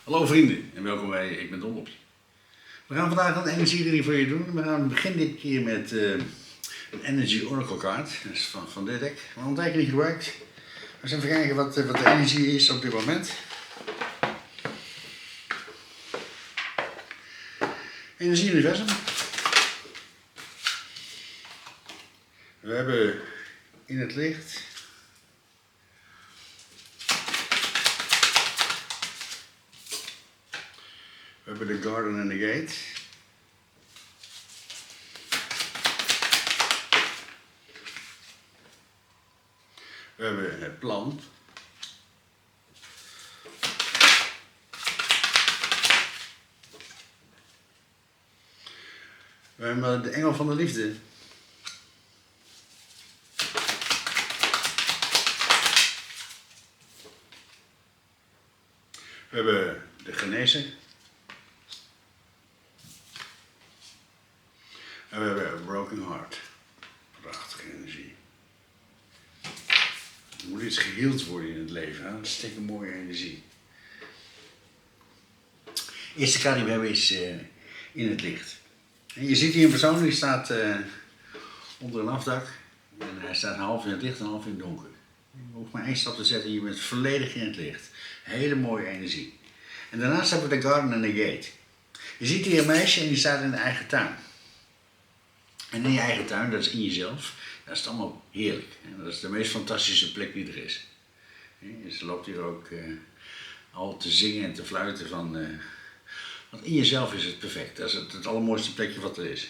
Hallo vrienden en welkom bij Ik ben Don. We gaan vandaag een energiereading voor je doen. We gaan beginnen dit keer met een Energy Oracle kaart. Dat is van dit deck. We hebben een tijdje niet gebruikt. We eens even kijken wat de energie is op dit moment. Energie universum. We hebben in het licht we hebben de Garden and the Gate. We hebben het plan. We hebben de Engel van de Liefde. We hebben de Genezer. En we hebben een Broken Heart. Prachtige energie. Er moet iets geheeld worden in het leven. Hè? Dat is een mooie energie. De eerste kaart die we hebben is in het licht. En je ziet hier een persoon die staat onder een afdak. En hij staat half in het licht en half in het donker. Je hoeft maar één stap te zetten en je bent volledig in het licht. Hele mooie energie. En daarnaast hebben we de Garden and the Gate. Je ziet hier een meisje en die staat in de eigen tuin. En in je eigen tuin, dat is in jezelf, dat is allemaal heerlijk. En dat is de meest fantastische plek die er is. Ze loopt hier ook al te zingen en te fluiten van... want in jezelf is het perfect. Dat is het allermooiste plekje wat er is.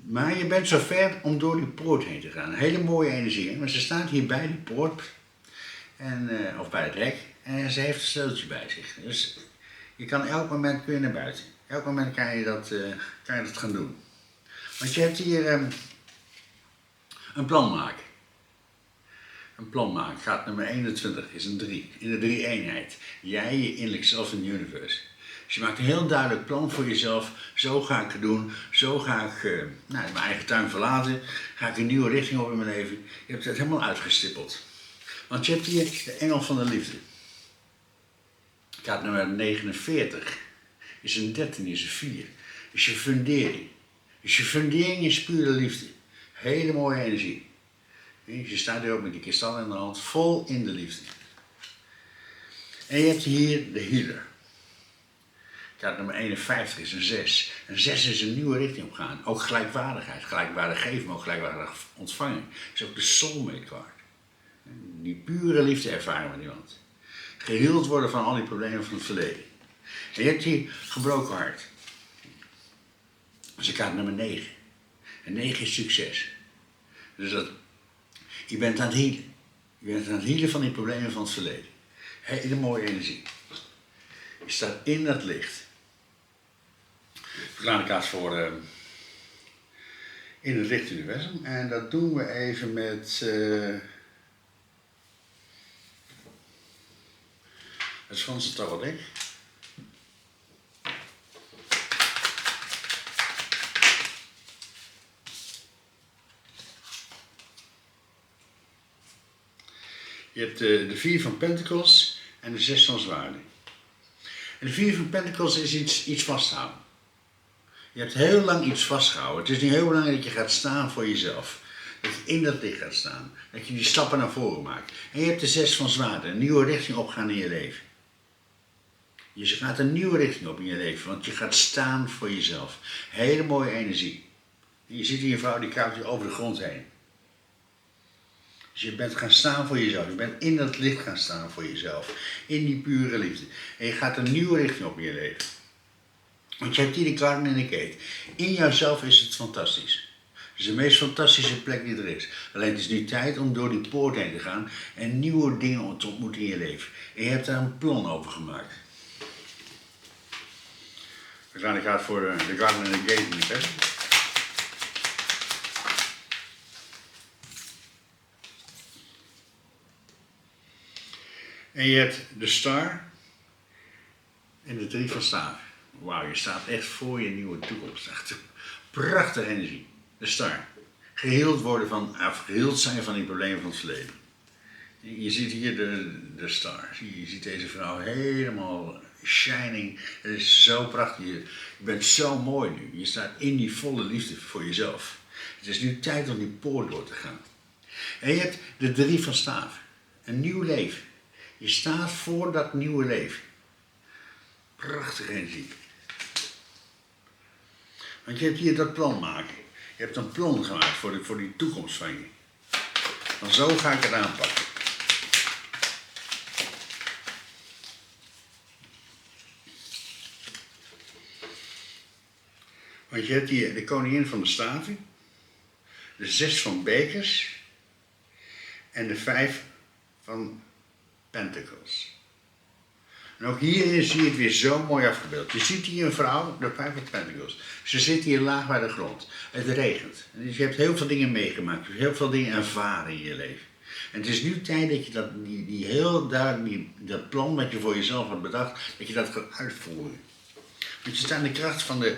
Maar je bent zo ver om door die poort heen te gaan. Een hele mooie energie. Maar ze staat hier bij die poort, of bij het hek, en ze heeft een sleuteltje bij zich. Dus je kan elk moment kun je naar buiten. Elk moment kan je dat gaan doen. Want je hebt hier een plan maken. Een plan maken. Gaat nummer 21, is een 3. In de 3-eenheid. Jij, je innerlijk zelf in het universe. Dus je maakt een heel duidelijk plan voor jezelf. Zo ga ik het doen. Zo ga ik mijn eigen tuin verlaten. Ga ik een nieuwe richting op in mijn leven. Je hebt het helemaal uitgestippeld. Want je hebt hier de Engel van de Liefde. Kaart nummer 49. Is een 13, is een 4. Is je fundering. Dus je fundering is pure liefde. Hele mooie energie. Je staat hier ook met die kristallen in de hand, vol in de liefde. En je hebt hier de healer. Kaart nummer 51 is een 6. Een 6 is een nieuwe richting opgaan. Ook gelijkwaardigheid. Gelijkwaardig geven, maar ook gelijkwaardig ontvangen. Dat is ook de soulmate kaart. Die pure liefde ervaren met iemand. Geheeld worden van al die problemen van het verleden. En je hebt hier gebroken hart. Dat is kaart nummer 9. En 9 is succes. Dus je bent aan het healen. Je bent aan het healen van die problemen van het verleden. Hele mooie energie. Je staat in dat licht. Verklaar de kaart voor in het licht universum. En dat doen we even met het Franse tarotdek. Je hebt de 4 van Pentacles en de 6 van Zwaarden. En de 4 van Pentacles is iets vasthouden. Je hebt heel lang iets vastgehouden. Het is nu heel belangrijk dat je gaat staan voor jezelf. Dat je in dat licht gaat staan. Dat je die stappen naar voren maakt. En je hebt de 6 van Zwaarden. Een nieuwe richting opgaan in je leven. Je gaat een nieuwe richting op in je leven. Want je gaat staan voor jezelf. Hele mooie energie. Je ziet hier een vrouw die kruipt hier over de grond heen. Dus je bent gaan staan voor jezelf. Je bent in dat licht gaan staan voor jezelf. In die pure liefde. En je gaat een nieuwe richting op in je leven. Want je hebt hier de Garden and the Gate. In jouzelf is het fantastisch. Het is de meest fantastische plek die er is. Alleen het is nu tijd om door die poort heen te gaan. En nieuwe dingen te ontmoeten in je leven. En je hebt daar een plan over gemaakt. We gaan de kaart voor de Garden and the Gate in de pet. En je hebt de Star en de 3 van Staven. Wauw, je staat echt voor je nieuwe toekomst. Echt prachtige energie. De Star. Geheeld worden van, of geheeld zijn van die problemen van het verleden. Je ziet hier de star. Je ziet deze vrouw helemaal shining. Het is zo prachtig. Je bent zo mooi nu. Je staat in die volle liefde voor jezelf. Het is nu tijd om die poort door te gaan. En je hebt de 3 van staven. Een nieuw leven. Je staat voor dat nieuwe leven. Prachtige energie. Want je hebt hier dat plan maken. Je hebt een plan gemaakt voor die toekomst van je. Want zo ga ik het aanpakken. Want je hebt hier de koningin van de staven, de 6 van bekers en de 5 van pentacles. En ook hierin zie je het weer zo mooi afgebeeld. Je ziet hier een vrouw, de 5 van pentacles. Ze zit hier laag bij de grond. Het regent. Dus je hebt heel veel dingen meegemaakt. Je hebt heel veel dingen ervaren in je leven. En het is nu tijd dat je die heel duidelijk, dat plan wat je voor jezelf had bedacht, dat je dat gaat uitvoeren. Want je staat in de kracht van de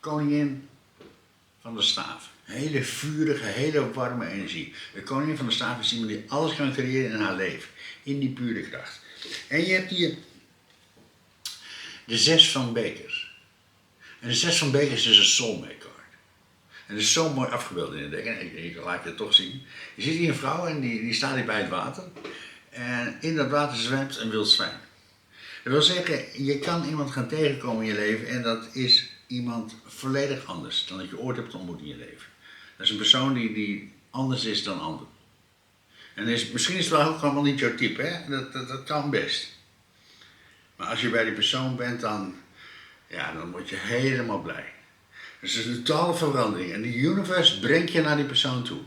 koningin van de staaf. Hele vurige, hele warme energie. De koningin van de staaf is iemand die alles kan creëren in haar leven. In die pure kracht. En je hebt hier de 6 van bekers. En de 6 van bekers is een soulmate card. En dat is zo mooi afgebeeld in het dek. En ik laat je het toch zien. Je ziet hier een vrouw en die staat hier bij het water. En in dat water zwemt een wild zwijn. Dat wil zeggen, je kan iemand gaan tegenkomen in je leven en dat is iemand volledig anders dan dat je ooit hebt ontmoet in je leven. Dat is een persoon die anders is dan anderen. En misschien is het wel ook allemaal niet jouw type, hè? Dat kan best. Maar als je bij die persoon bent, dan word je helemaal blij. Dus het is een totale verandering. En de universe brengt je naar die persoon toe.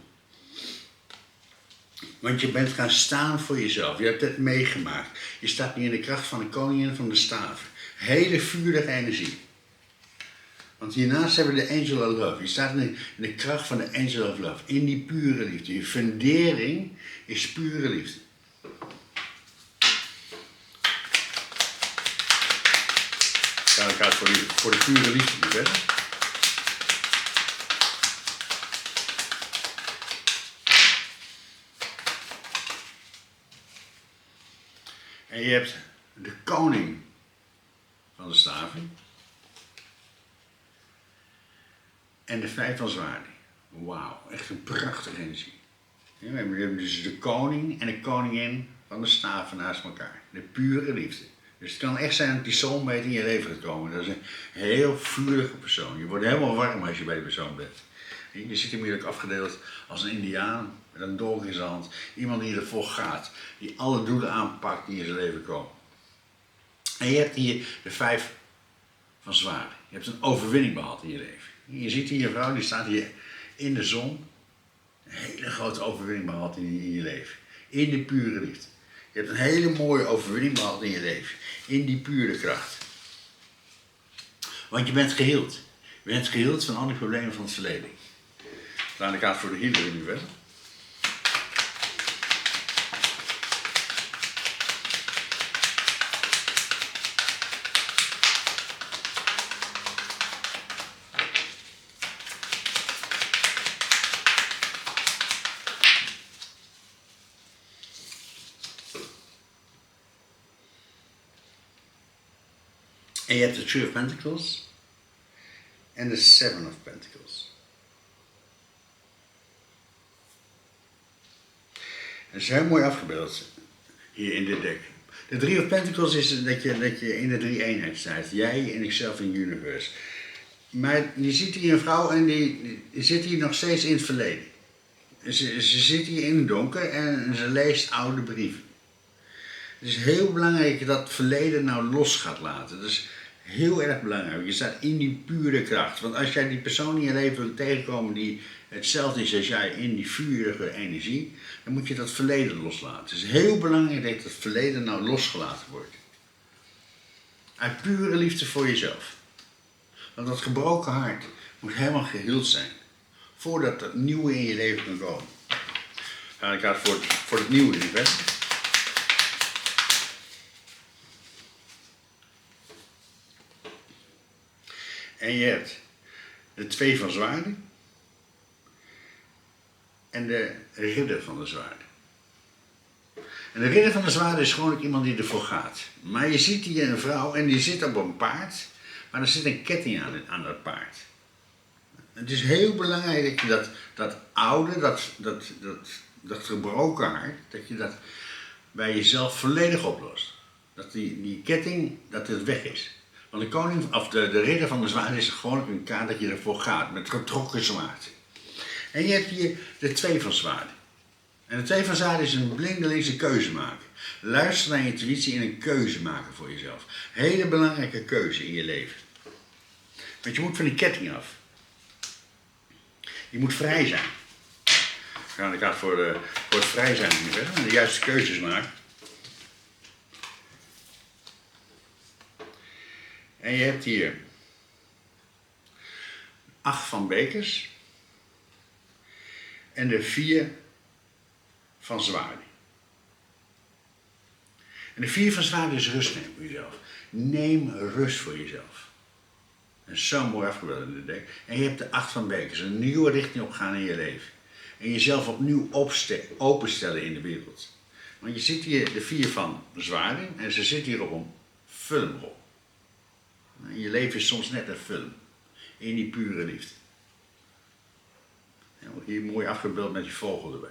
Want je bent gaan staan voor jezelf. Je hebt het meegemaakt. Je staat nu in de kracht van de koningin van de staaf. Hele vurige energie. Want hiernaast hebben we de Angel of Love. Je staat in de kracht van de Angel of Love. In die pure liefde. Je fundering is pure liefde. Dan gaat voor de pure liefde niet verder. En je hebt de koning van de staven. En de 5 van zwaarden. Wauw, echt een prachtige energie. Ja, we hebben dus de koning en de koningin van de staven naast elkaar. De pure liefde. Dus het kan echt zijn dat die soulmate in je leven gaat komen. Dat is een heel vurige persoon. Je wordt helemaal warm als je bij die persoon bent. Je ziet hem hier ook afgedeeld als een indiaan met een dolk in zijn hand. Iemand die ervoor gaat. Die alle doelen aanpakt die in zijn leven komen. En je hebt hier de 5 van zwaarden. Je hebt een overwinning behaald in je leven. Je ziet hier een vrouw die staat hier in de zon. Een hele grote overwinning behaald in je leven. In de pure liefde. Je hebt een hele mooie overwinning behaald in je leven. In die pure kracht. Want je bent geheeld. Je bent geheeld van al die problemen van het verleden. Laat ik uit voor de healer nu weg. En je hebt de Three of Pentacles en de Seven of Pentacles. Dat is heel mooi afgebeeld hier in dit deck. De Three of Pentacles is dat je in de 3-eenheid staat. Jij en ikzelf in universe. Maar je ziet hier een vrouw en die zit hier nog steeds in het verleden. Ze zit hier in het donker en ze leest oude brieven. Het is heel belangrijk dat het verleden nou los gaat laten. Dat is heel erg belangrijk. Je staat in die pure kracht. Want als jij die persoon in je leven wil tegenkomen die hetzelfde is als jij in die vurige energie, dan moet je dat verleden loslaten. Het is heel belangrijk dat het verleden nou losgelaten wordt. Uit pure liefde voor jezelf. Want dat gebroken hart moet helemaal geheeld zijn. Voordat het nieuwe in je leven kan komen. Ga ik uit voor het nieuwe in het En je hebt de 2 van zwaarden en de ridder van de zwaarden. En de ridder van de zwaarden is gewoon ook iemand die ervoor gaat. Maar je ziet hier een vrouw en die zit op een paard, maar er zit een ketting aan dat paard. Het is heel belangrijk dat je dat oude, dat gebroken hart, dat je dat bij jezelf volledig oplost. Dat die ketting, dat het weg is. Want de koning, of de ridder van de zwaard is gewoon een kaart dat je ervoor gaat, met getrokken zwaard. En je hebt hier de 2 van zwaarden. En de 2 van zwaarden is een blindelingse keuze maken. Luister naar je intuïtie en een keuze maken voor jezelf. Hele belangrijke keuze in je leven. Want je moet van die ketting af. Je moet vrij zijn. Ik ga voor het vrij zijn en de juiste keuzes maken. En je hebt hier 8 van bekers en de 4 van zwaarden. En de 4 van zwaarden is rust nemen voor jezelf. Neem rust voor jezelf. Dat is zo mooi afgebeeld in de dek. En je hebt de 8 van bekers, een nieuwe richting opgaan in je leven. En jezelf opnieuw openstellen in de wereld. Want je ziet hier de 4 van zwaarden en ze zit hier op een filmrol. Je leven is soms net een film. In die pure liefde. Hier mooi afgebeeld met die vogel erbij.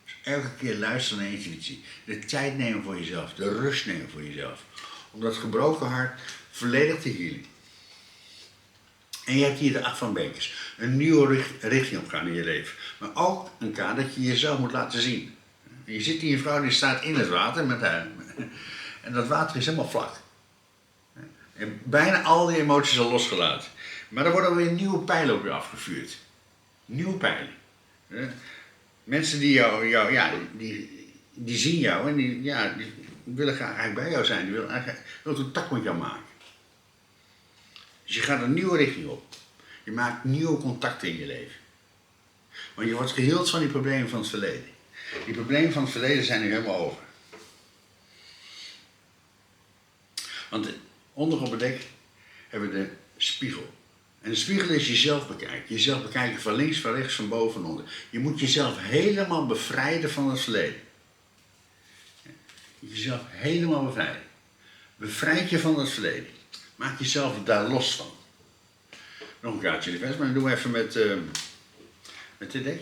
Dus elke keer luisteren naar je intuïtie. De tijd nemen voor jezelf. De rust nemen voor jezelf. Om dat gebroken hart volledig te healen. En je hebt hier de 8 van bekers. Een nieuwe richting opgaan in je leven. Maar ook een kaart dat je jezelf moet laten zien. Je ziet hier een vrouw die staat in het water met haar. En dat water is helemaal vlak. En bijna al die emoties al losgelaten. Maar er worden weer nieuwe pijlen op je afgevuurd. Nieuwe pijlen. Mensen die die zien jou en die willen graag eigenlijk bij jou zijn. Die willen eigenlijk contact met jou maken. Dus je gaat een nieuwe richting op. Je maakt nieuwe contacten in je leven. Want je wordt geheeld van die problemen van het verleden. Die problemen van het verleden zijn nu helemaal over. Want onder op het dek hebben we de spiegel. En de spiegel is jezelf bekijken. Jezelf bekijken van links, van rechts, van boven en onder. Je moet jezelf helemaal bevrijden van het verleden. Jezelf helemaal bevrijden. Bevrijd je van het verleden. Maak jezelf daar los van. Nog een kaartje universum, maar dat doen we even met dit dek.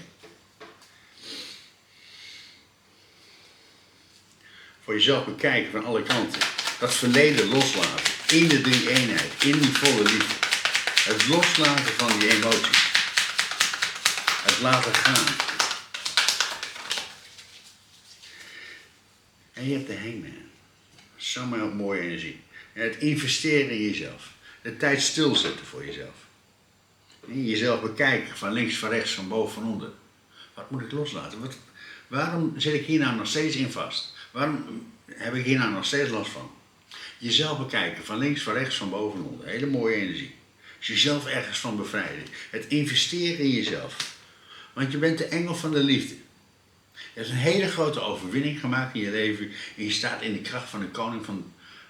Voor jezelf bekijken van alle kanten. Dat verleden loslaten. In de drie eenheid. In die volle liefde. Het loslaten van die emoties. Het laten gaan. En je hebt de hangman. Zo'n mooie energie. En het investeren in jezelf. De tijd stilzetten voor jezelf. En jezelf bekijken van links, van rechts, van boven, van onder. Wat moet ik loslaten? Waarom zit ik hier nou nog steeds in vast? Waarom heb ik hier nou nog steeds last van? Jezelf bekijken van links, van rechts, van boven en onder. Hele mooie energie. Dus jezelf ergens van bevrijden. Het investeren in jezelf. Want je bent de engel van de liefde. Je hebt een hele grote overwinning gemaakt in je leven. En je staat in de kracht van de koning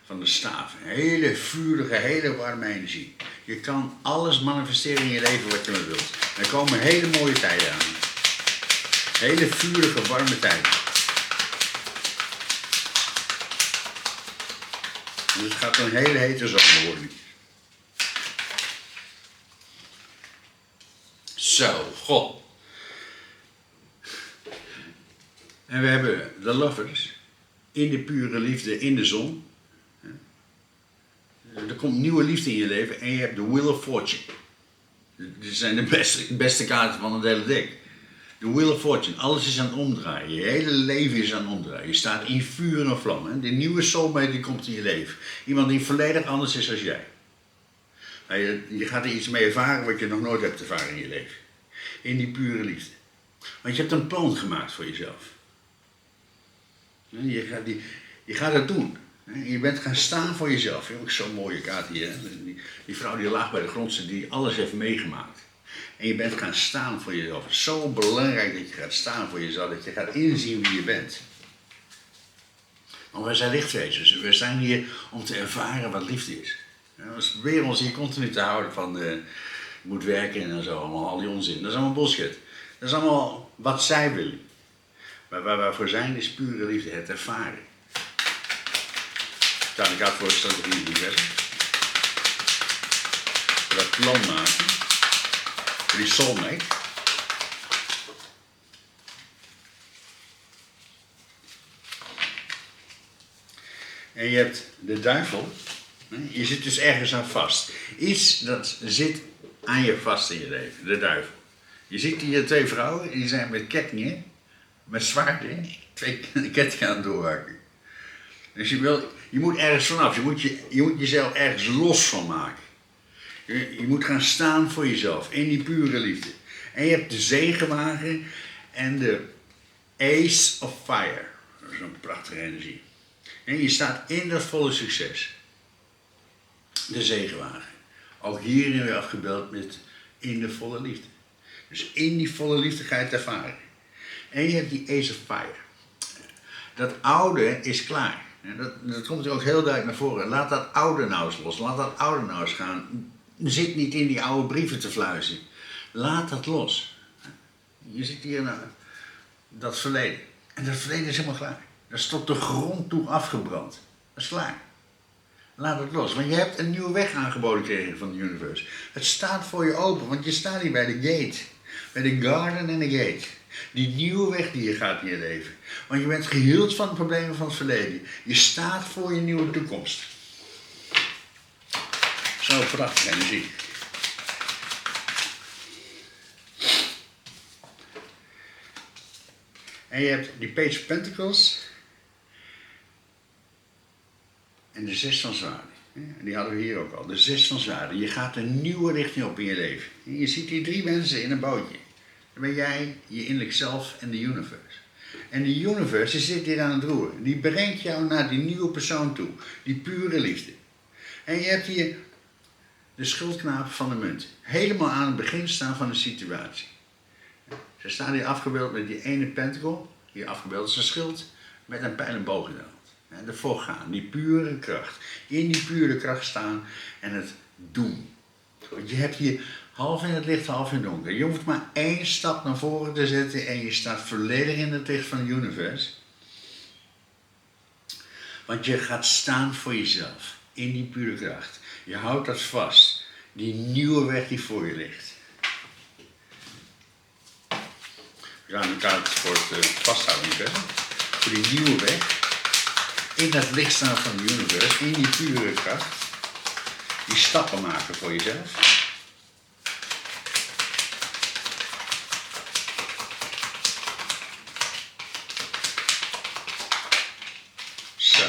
van de staaf. Een hele vurige, hele warme energie. Je kan alles manifesteren in je leven wat je maar wilt. Er komen hele mooie tijden aan. Hele vurige, warme tijden. Dus het gaat een hele hete zomer worden. Zo, god. En we hebben de lovers in de pure liefde, in de zon. Er komt nieuwe liefde in je leven en je hebt de Wheel of Fortune. Dit zijn de beste kaarten van het hele dek. De Wheel of Fortune, alles is aan het omdraaien. Je hele leven is aan het omdraaien. Je staat in vuur en vlam. De nieuwe soulmate die komt in je leven. Iemand die volledig anders is dan jij. Je gaat er iets mee ervaren wat je nog nooit hebt ervaren in je leven. In die pure liefde. Want je hebt een plan gemaakt voor jezelf. Je gaat het doen. Je bent gaan staan voor jezelf. Ook zo'n mooie kaart hier. Die vrouw die laag bij de grond zit, die alles heeft meegemaakt. En je bent gaan staan voor jezelf. Het is zo belangrijk dat je gaat staan voor jezelf. Dat je gaat inzien wie je bent. Want wij zijn lichtwezens. We zijn hier om te ervaren wat liefde is. We proberen ons hier continu te houden van je moet werken en zo. Allemaal al die onzin. Dat is allemaal bullshit. Dat is allemaal wat zij willen. Maar waar we voor zijn is pure liefde, het ervaren. Daar ik uit voor de strategie doen verder. Voor dat plan maken. Voor die soulmate. En je hebt de duivel. Je zit dus ergens aan vast. Iets dat zit aan je vast in je leven. De duivel. Je ziet hier twee vrouwen en die zijn met kettingen, met zwaarden, twee kettingen aan het doorhakken. Dus je moet ergens vanaf. Je moet jezelf ergens los van maken. Je moet gaan staan voor jezelf, in die pure liefde. En je hebt de zegenwagen en de Ace of Fire. Dat is een prachtige energie. En je staat in dat volle succes. De zegenwagen. Ook hierin weer afgebeeld met in de volle liefde. Dus in die volle liefde ga je het ervaren. En je hebt die Ace of Fire. Dat oude is klaar. Dat komt er ook heel duidelijk naar voren. Laat dat oude nou eens los. Laat dat oude nou eens gaan. Zit niet in die oude brieven te fluizen. Laat dat los. Je zit hier naar dat verleden. En dat verleden is helemaal klaar. Dat is tot de grond toe afgebrand. Dat is klaar. Laat het los. Want je hebt een nieuwe weg aangeboden gekregen van de universe. Het staat voor je open. Want je staat hier bij de gate. Bij de garden en de gate. Die nieuwe weg die je gaat in je leven. Want je bent geheeld van de problemen van het verleden. Je staat voor je nieuwe toekomst. Zo prachtige energie. En je hebt die Page of Pentacles. En de 6 van zwaarden. Die hadden we hier ook al. De 6 van zwaarden. Je gaat een nieuwe richting op in je leven. Je ziet hier 3 mensen in een bootje. Dan ben jij, je innerlijk zelf en de universe. En de universe zit hier aan het roer. Die brengt jou naar die nieuwe persoon toe. Die pure liefde. En je hebt hier de schuldknaap van de munt. Helemaal aan het begin staan van de situatie. Ze staan hier afgebeeld met die ene pentacle. Hier afgebeeld is een schild met een pijl en boog in de hand. En ervoor gaan, die pure kracht. In die pure kracht staan en het doen. Want je hebt hier half in het licht, half in het donker. Je hoeft maar 1 stap naar voren te zetten en je staat volledig in het licht van het universe. Want je gaat staan voor jezelf. In die pure kracht. Je houdt dat vast. Die nieuwe weg die voor je ligt. We gaan elkaar voor het vasthouden verder. Voor die nieuwe weg. In dat licht staan van de universe. In die pure kracht. Die stappen maken voor jezelf. Zo.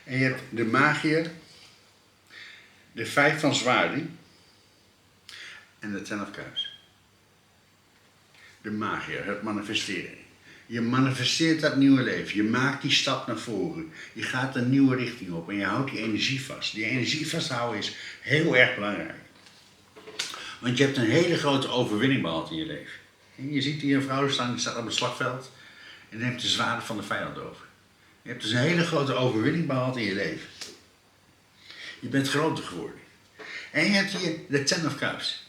En je hebt de magier, de 5 van zwaarden en de 10 of cups. De magier, het manifesteren. Je manifesteert dat nieuwe leven. Je maakt die stap naar voren. Je gaat een nieuwe richting op en je houdt die energie vast. Die energie vasthouden is heel erg belangrijk. Want je hebt een hele grote overwinning behaald in je leven. En je ziet hier een vrouw staan, die staat op het slagveld en neemt de zwaarden van de vijand over. Je hebt dus een hele grote overwinning behaald in je leven. Je bent groter geworden. En je hebt hier de 10 of cups.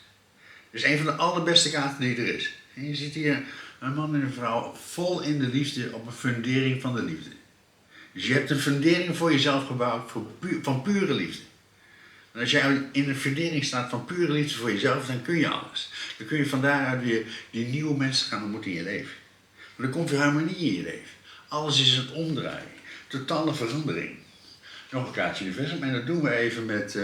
Dus een van de allerbeste kaarten die er is. En je ziet hier een man en een vrouw vol in de liefde op een fundering van de liefde. Dus je hebt een fundering voor jezelf gebouwd van pure liefde. En als jij in een fundering staat van pure liefde voor jezelf, dan kun je alles. Dan kun je van daaruit weer die nieuwe mensen gaan ontmoeten in je leven. Maar dan komt weer harmonie in je leven. Alles is het omdraaien. Totale verandering. Nog een kaartje universum en dat doen we even met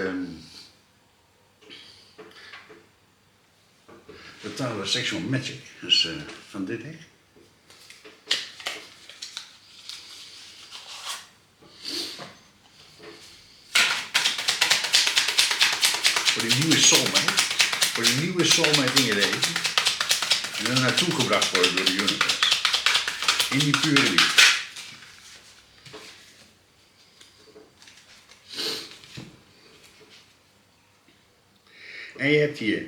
totale sexual magic. Dus van dit ding. Voor die nieuwe soulmate. Voor die nieuwe soulmate in je leven. En dan naartoe gebracht worden door de universe. In die pure liefde. En je hebt hier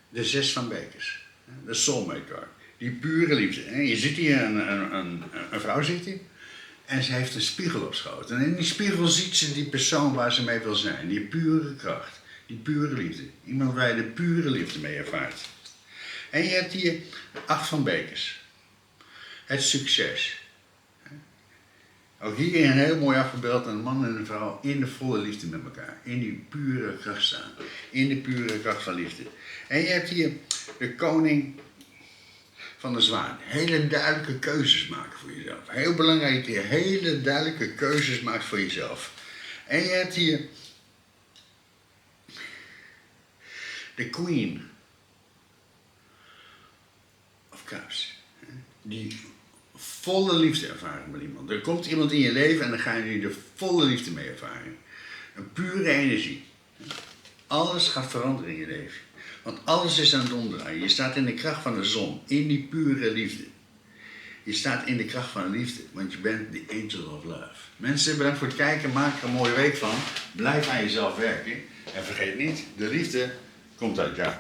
de 6 van bekers. De soulmate card. Die pure liefde. En je ziet hier een vrouw zitten. En ze heeft een spiegel op schoot. En in die spiegel ziet ze die persoon waar ze mee wil zijn. Die pure kracht. Die pure liefde. Iemand waar je de pure liefde mee ervaart. En je hebt hier 8 van bekers. Het succes. Ook hier een heel mooi afgebeeld een man en een vrouw in de volle liefde met elkaar. In die pure kracht staan. In de pure kracht van liefde. En je hebt hier de koning van de zwaan. Hele duidelijke keuzes maken voor jezelf. Heel belangrijk dat je hele duidelijke keuzes maakt voor jezelf. En je hebt hier de queen of cups. Die volle liefde ervaren met iemand. Er komt iemand in je leven en dan ga je de volle liefde mee ervaren. Een pure energie. Alles gaat veranderen in je leven. Want alles is aan het omdraaien. Je staat in de kracht van de zon. In die pure liefde. Je staat in de kracht van de liefde. Want je bent the angel of love. Mensen, bedankt voor het kijken. Maak er een mooie week van. Blijf aan jezelf werken. En vergeet niet, de liefde komt uit jou.